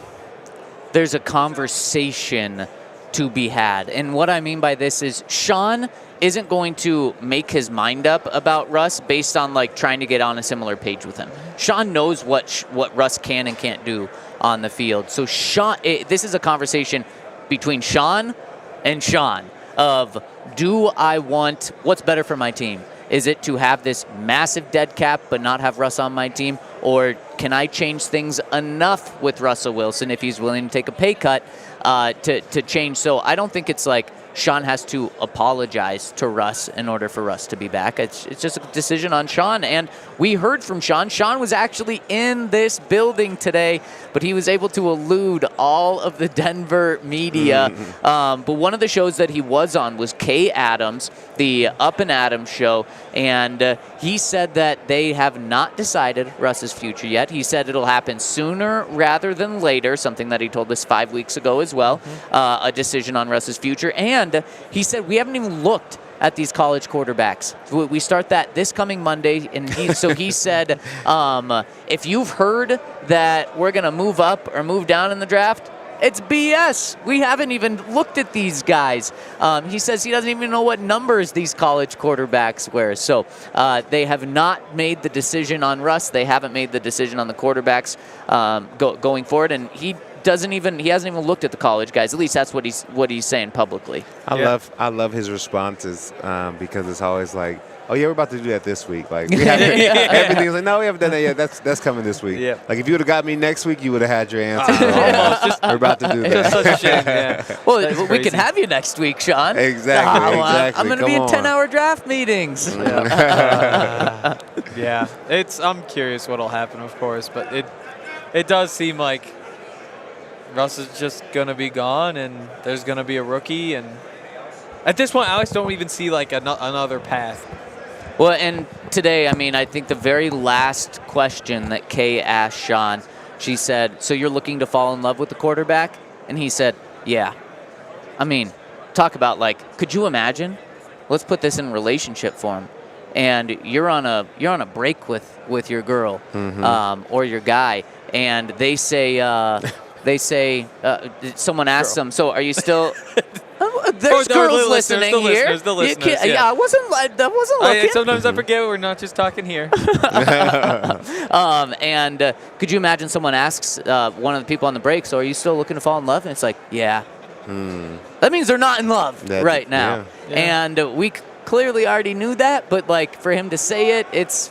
there's a conversation to be had. And what I mean by this is Sean isn't going to make his mind up about Russ based on, like, trying to get on a similar page with him. Sean knows what Russ can and can't do on the field. So this is a conversation between Sean and Sean of, do I want what's better for my team? Is it to have this massive dead cap but not have Russ on my team? Or can I change things enough with Russell Wilson if he's willing to take a pay cut to change? So I don't think it's like Sean has to apologize to Russ in order for Russ to be back. It's just a decision on Sean. And we heard from Sean. Sean was actually in this building today, but he was able to elude all of the Denver media. But one of the shows that he was on was Kay Adams, the Up and Adams show. And he said that they have not decided Russ's future yet. He said it'll happen sooner rather than later, something that he told us 5 weeks ago as well, a decision on Russ's future. And he said we haven't even looked at these college quarterbacks. We start that this coming Monday, and he said, if you've heard that we're going to move up or move down in the draft, it's BS. We haven't even looked at these guys. He says he doesn't even know what numbers these college quarterbacks wear. So they have not made the decision on Russ. They haven't made the decision on the quarterbacks going forward, and he hasn't even looked at the college guys. At least that's what he's saying publicly. I love his responses because it's always like, oh yeah, we're about to do that this week. Like we haven't, everything's like, no, we haven't done that yet. That's coming this week. Yeah. Like if you would have got me next week, you would have had your answer. We're about to do that. It's such a shame. Yeah. Well, we can have you next week, Sean. Exactly. I'm going to be in 10-hour draft meetings. Yeah. I'm curious what'll happen, of course, but it does seem like Russ is just going to be gone, and there's going to be a rookie. And at this point, I just don't even see, like, another path. Well, and today, I mean, I think the very last question that Kay asked Sean, she said, so you're looking to fall in love with the quarterback? And he said, yeah. I mean, talk about, like, could you imagine? Let's put this in relationship form. And you're on a break with your girl or your guy, and they say someone asks them, so are you still? There's girls listening here. The listeners, yeah, I wasn't looking. Sometimes I forget we're not just talking here. And could you imagine someone asks one of the people on the break, so are you still looking to fall in love? And it's like, yeah. That means they're not in love right now. Yeah. And we clearly already knew that, but like for him to say it,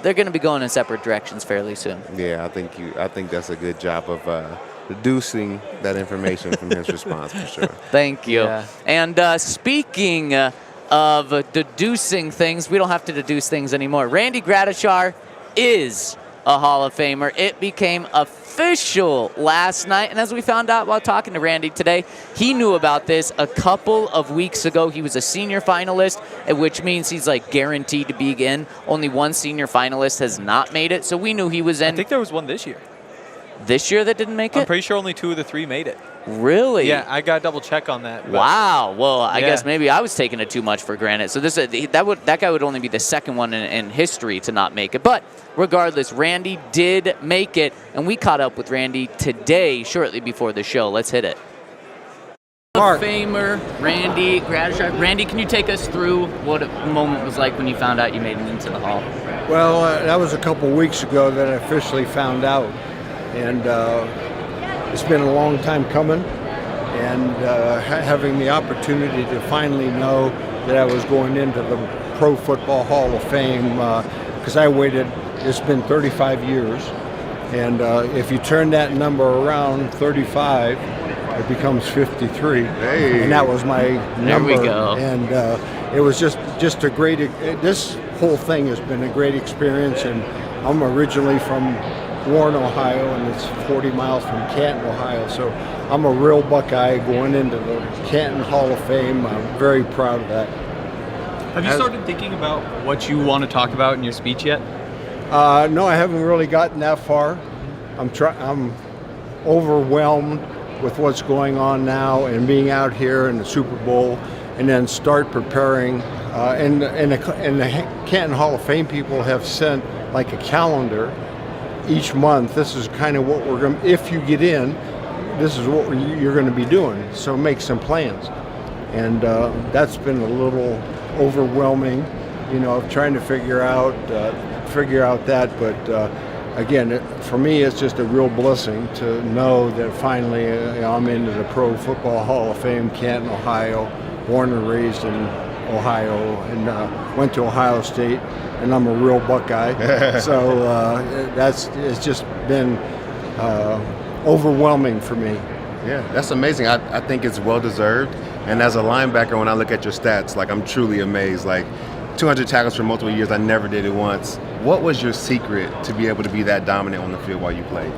they're going to be going in separate directions fairly soon. Yeah, I think that's a good job of deducing that information from his response for sure. Thank you. Yeah. And speaking of deducing things, we don't have to deduce things anymore. Randy Gradishar is a Hall of Famer. It became official last night, and as we found out while talking to Randy today, he knew about this a couple of weeks ago. He was a senior finalist, which means he's like guaranteed to be in. Only one senior finalist has not made it, so we knew he was in. I think there was one this year. This year that didn't make it? I'm pretty sure only 2 of the 3 made it. Really? Yeah, I got to double check on that. Wow. Well, I guess maybe I was taking it too much for granted. So that guy would only be the second one in history to not make it. But regardless, Randy did make it, and we caught up with Randy today, shortly before the show. Let's hit it. of Famer Randy Gradishar. Randy, can you take us through what a moment was like when you found out you made it into the Hall? Well, that was a couple weeks ago that I officially found out, and it's been a long time coming, and having the opportunity to finally know that I was going into the Pro Football Hall of Fame, because I waited, it's been 35 years, and if you turn that number around, 35, it becomes 53, and that was my number. There we go. And it was just a great. This whole thing has been a great experience, and I'm originally from Warren, Ohio, and it's 40 miles from Canton, Ohio. So I'm a real Buckeye going into the Canton Hall of Fame. I'm very proud of that. Have you started thinking about what you want to talk about in your speech yet? No, I haven't really gotten that far. I'm overwhelmed with what's going on now and being out here in the Super Bowl, and then start preparing. And the Canton Hall of Fame people have sent like a calendar each month. This is kind of what we're going to, if you get in, this is what you're going to be doing. So make some plans. And that's been a little overwhelming, of trying to figure out that. But again, for me, it's just a real blessing to know that finally I'm into the Pro Football Hall of Fame, Canton, Ohio, born and raised in Ohio, and went to Ohio State, and I'm a real Buckeye. So it's just been overwhelming for me. Yeah, that's amazing. I think it's well-deserved. And as a linebacker, when I look at your stats, I'm truly amazed. 200 tackles for multiple years, I never did it once. What was your secret to be able to be that dominant on the field while you played?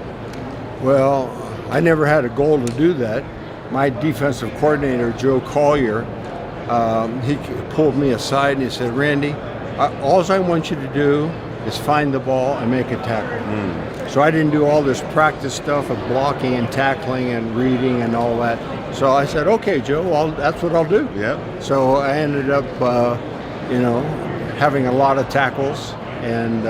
Well, I never had a goal to do that. My defensive coordinator, Joe Collier, he pulled me aside and he said, Randy, all I want you to do is find the ball and make a tackle. So I didn't do all this practice stuff of blocking and tackling and reading and all that. So I said, okay, Joe, that's what I'll do. Yep. So I ended up, having a lot of tackles and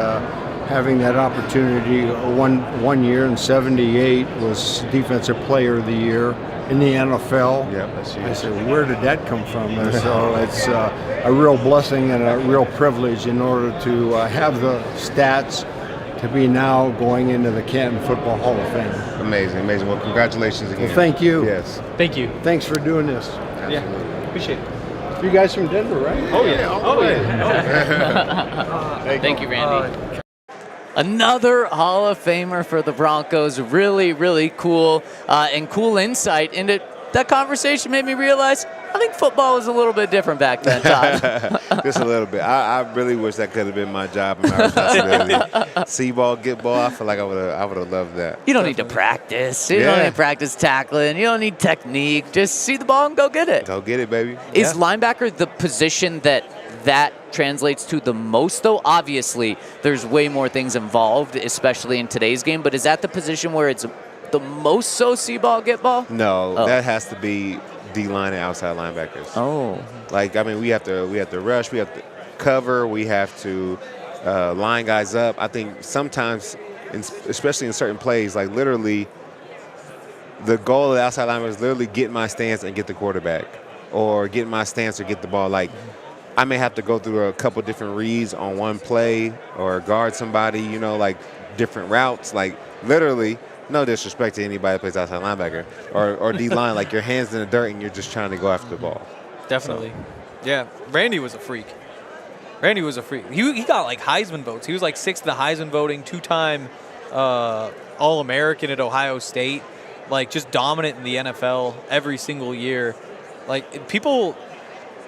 having that opportunity. One year in '78 was Defensive Player of the Year in the NFL. Yep, that's huge. I said, where did that come from? And so it's a real blessing and a real privilege in order to have the stats to be now going into the Canton Football Hall of Fame. Amazing. Well, congratulations again. Well, thank you. Yes. Thank you. Thanks for doing this. Absolutely. Yeah, appreciate it. You guys from Denver, right? Oh, yeah. Oh, yeah. Thank you, Randy. Another Hall of Famer for the Broncos. Really, really cool and cool insight into that conversation. Made me realize I think football was a little bit different back then, Todd. Just a little bit. I really wish that could have been my job and my responsibility. See ball, get ball. I feel like I would have loved that. You don't need to practice. You don't need to practice tackling. You don't need technique. Just see the ball and go get it. Go get it, baby. Is linebacker the position that translates to the most, though? Obviously, there's way more things involved, especially in today's game. But is that the position where it's the most so see ball, get ball? No, that has to be D-line and outside linebackers. Oh. We have to rush, we have to cover, we have to line guys up. I think sometimes, especially in certain plays, literally the goal of the outside linebacker is literally get my stance and get the quarterback, or get my stance or get the ball. I may have to go through a couple different reads on one play or guard somebody, different routes. Literally, no disrespect to anybody that plays outside linebacker or D-line, your hands in the dirt and you're just trying to go after the ball. Definitely. Yeah, Randy was a freak. He got Heisman votes. He was 6th in the Heisman voting, 2-time All-American at Ohio State, just dominant in the NFL every single year.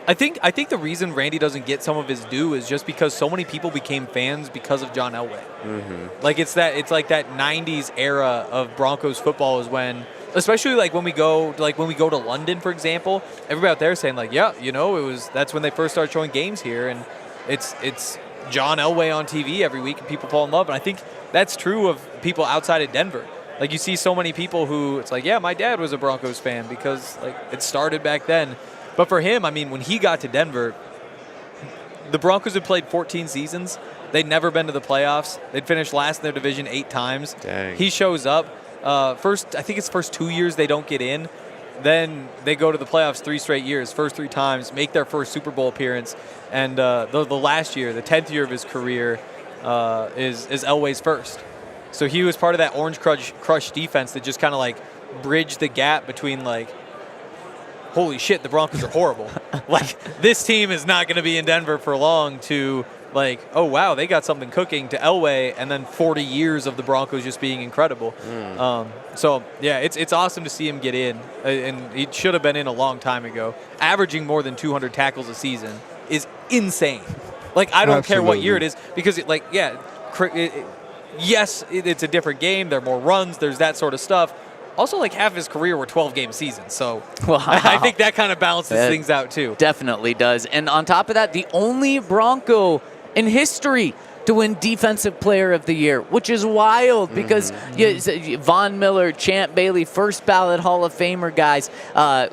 I think the reason Randy doesn't get some of his due is just because so many people became fans because of John Elway. Mm-hmm. It's that 90s era of Broncos football is when, especially when we go to London, for example, everybody out there is saying that's when they first started showing games here, and it's John Elway on TV every week and people fall in love. And I think that's true of people outside of Denver. You see so many people who it's my dad was a Broncos fan because it started back then. But for him, when he got to Denver, the Broncos had played 14 seasons. They'd never been to the playoffs. They'd finished last in their division 8 times. Dang. He shows up. I think it's first 2 years they don't get in. then they go to the playoffs 3 straight years, first 3 times, make their first Super Bowl appearance, and the last year, the 10th year of his career, is Elway's first. So he was part of that Orange Crush defense that just kind of like bridged the gap between like, holy shit, the Broncos are horrible. Like, this team is not going to be in Denver for long, to like, oh, wow, they got something cooking, to Elway, and then 40 years of the Broncos just being incredible. So, yeah, it's awesome to see him get in, and he should have been in a long time ago. Averaging more than 200 tackles a season is insane. Like, I don't care what year it is, because, yes, it's a different game. There are more runs. There's that sort of stuff. Also, like, half his career were 12-game seasons, so wow. I think that kind of balances things out, too. Definitely does. And on top of that, the only Bronco in history to win Defensive Player of the Year, which is wild because Von Miller, Champ Bailey, first ballot Hall of Famer guys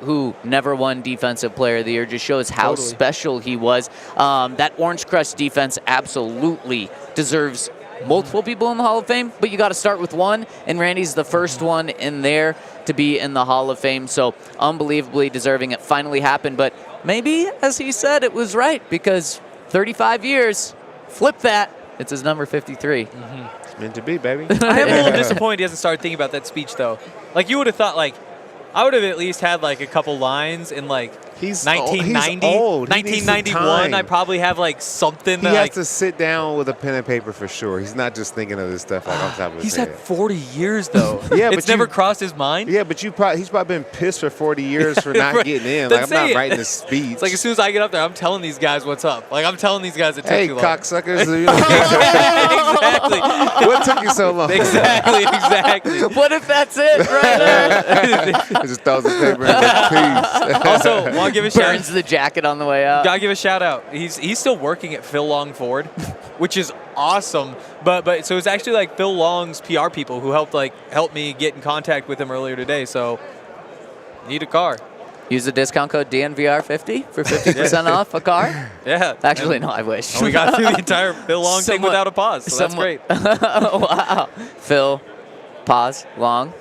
who never won Defensive Player of the Year, just shows how special he was. That Orange Crush defense absolutely deserves multiple people in the Hall of Fame, but you got to start with one, and Randy's the first one in there to be in the Hall of Fame, so unbelievably deserving. It finally happened, but maybe, as he said, it was right, because 35 years, flip that, it's his number 53. It's meant to be, baby. I am a little disappointed he hasn't started thinking about that speech, though. Like, you would have thought, like, I would have at least had, like, a couple lines in, like, 1990, he's old. 1991. I probably have like something. He has to sit down with a pen and paper for sure. He's not just thinking of this stuff like on top of his head. He's had 40 years though. Yeah, it's never crossed his mind. Yeah, but he's probably been pissed for 40 years for not getting in. Like, I'm not writing a speech. It's like as soon as I get up there, I'm telling these guys what's up. Like I'm telling these guys it took too long. Hey, cocksuckers! Exactly. What took you so long? Exactly. What if that's it right there? He just throws the paper in his piece. Also, want to give a shout. Burns the jacket on the way out. Gotta give a shout out. He's still working at Phil Long Ford, which is awesome. But so it's actually like Phil Long's PR people who helped me get in contact with him earlier today. So need a car. Use the discount code DNVR50 for 50% off a car? Yeah. Actually, no, I wish. And we got through the entire Phil Long thing without a pause, so that's great. Wow. Phil, pause, Long.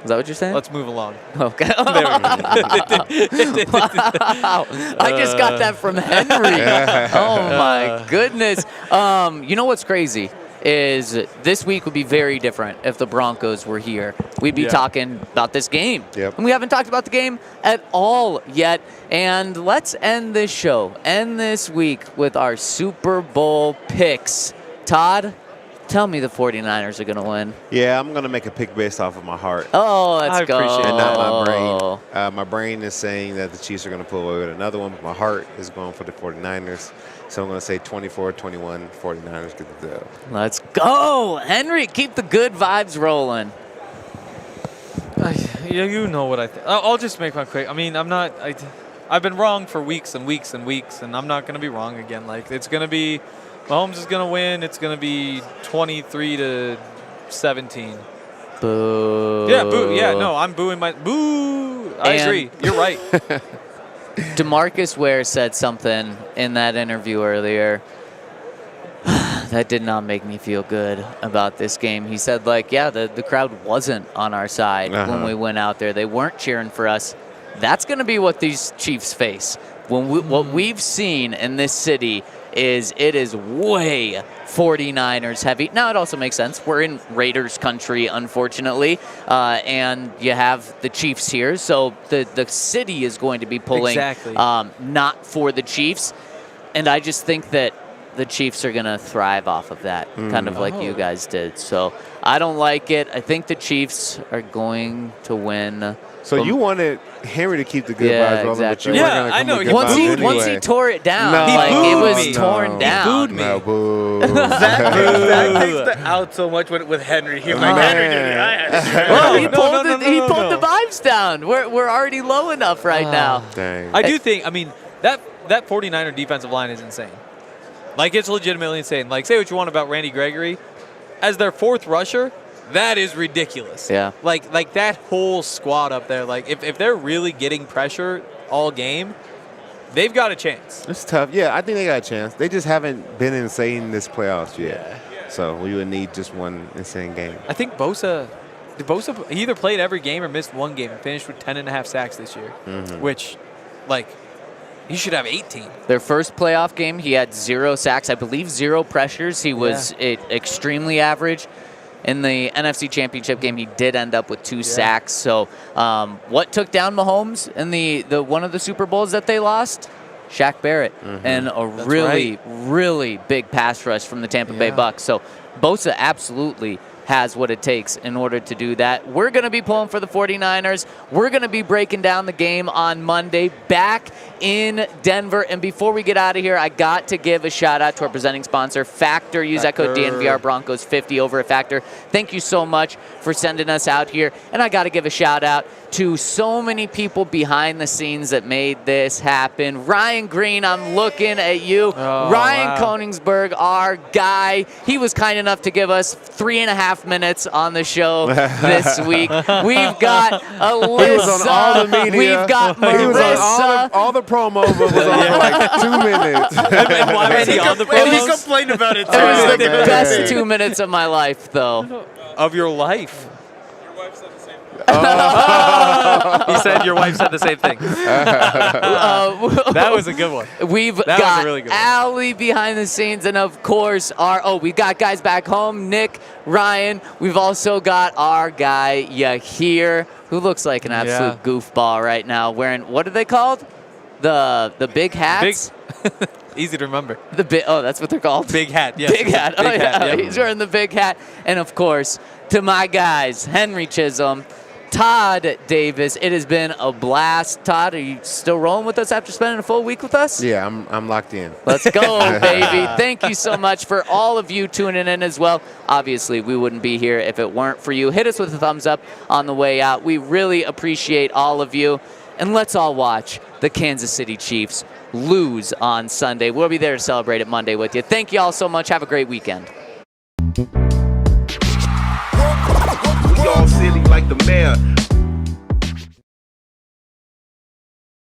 Is that what you're saying? Let's move along. Okay. There we go. Wow. I just got that from Henry. Oh, my goodness. You know what's crazy is this week would be very different if the Broncos were here. We'd be talking about this game. Yep. And we haven't talked about the game at all yet. And let's end this show, end this week with our Super Bowl picks. Todd, tell me the 49ers are going to win. Yeah, I'm going to make a pick based off of my heart. Oh, let's go. Appreciate it. And not my brain. My brain is saying that the Chiefs are going to pull away with another one, but my heart is going for the 49ers. So I'm going to say 24-21, 49ers get the dub. Let's go. Henry, keep the good vibes rolling. You know what I think. I'll just make one quick. I mean, I've been wrong for weeks and weeks and weeks, and I'm not going to be wrong again. Like, it's going to be, Mahomes is going to win. It's going to be 23-17. Boo. Yeah, boo. Yeah, no, I'm booing my boo. I agree. You're right. DeMarcus Ware said something in that interview earlier that did not make me feel good about this game. He said, like, yeah, the crowd wasn't on our side when we went out there. They weren't cheering for us. That's going to be what these Chiefs face. What we've seen in this city is it is way 49ers heavy. Now, it also makes sense. We're in Raiders country, unfortunately, and you have the Chiefs here. So the city is going to be pulling not for the Chiefs. And I just think that the Chiefs are going to thrive off of that, kind of like you guys did. So I don't like it. I think the Chiefs are going to win. So you wanted Henry to keep the good vibes rolling, but you weren't going to come with good once vibes once he tore it down, No. it was torn down. He booed me. No, boo. That takes the out so much with Henry. He was like, Henry did it. I had to do it. Well, he pulled the vibes down. We're already low enough right now. Dang. I do think, I mean, that 49er defensive line is insane. Like, it's legitimately insane. Like, say what you want about Randy Gregory. As their fourth rusher, that is ridiculous. Yeah. Like that whole squad up there, like, if they're really getting pressure all game, they've got a chance. It's tough. Yeah, I think they got a chance. They just haven't been insane this playoffs yet. So we would need just one insane game. I think Bosa Bosa, he either played every game or missed one game and finished with 10.5 sacks this year, which, like, he should have 18. Their first playoff game, he had 0 sacks. I believe 0 pressures. He was extremely average. In the NFC Championship game, he did end up with 2 sacks. So what took down Mahomes in the one of the Super Bowls that they lost? Shaq Barrett and a really big pass rush from the Tampa Bay Bucks. So Bosa absolutely has what it takes in order to do that. We're going to be pulling for the 49ers. We're going to be breaking down the game on Monday back in Denver. And before we get out of here, I got to give a shout out to our presenting sponsor, Factor. Use that code DNVR Broncos 50 over at Factor. Thank you so much for sending us out here. And I got to give a shout out to so many people behind the scenes that made this happen. Ryan Green, I'm looking at you. Ryan Koenigsberg, our guy. He was kind enough to give us 3.5 minutes on the show this week. We've got Alyssa. He was on all the media. We've got Marissa. He was on all the promo, but was on for like 2 minutes. And why was he on the And he promos? complained about it. It was the best 2 minutes of my life, though. Of your life. He said your wife said the same thing. That was a good one. We've got really Allie behind the scenes, and of course we've got guys back home, Nick, Ryan. We've also got our guy Yahir, who looks like an absolute goofball right now, wearing, what are they called? The big hats? Easy to remember. That's what they're called? Big hat, yes. Big hat. Big hat, He's wearing the big hat. And of course, to my guys, Henry Chisholm, Todd Davis. It has been a blast. Todd, are you still rolling with us after spending a full week with us? Yeah, I'm locked in. Let's go, baby. Thank you so much for all of you tuning in as well. Obviously, we wouldn't be here if it weren't for you. Hit us with a thumbs up on the way out. We really appreciate all of you. And let's all watch the Kansas City Chiefs lose on Sunday. We'll be there to celebrate it Monday with you. Thank you all so much. Have a great weekend. We all silly like the mayor.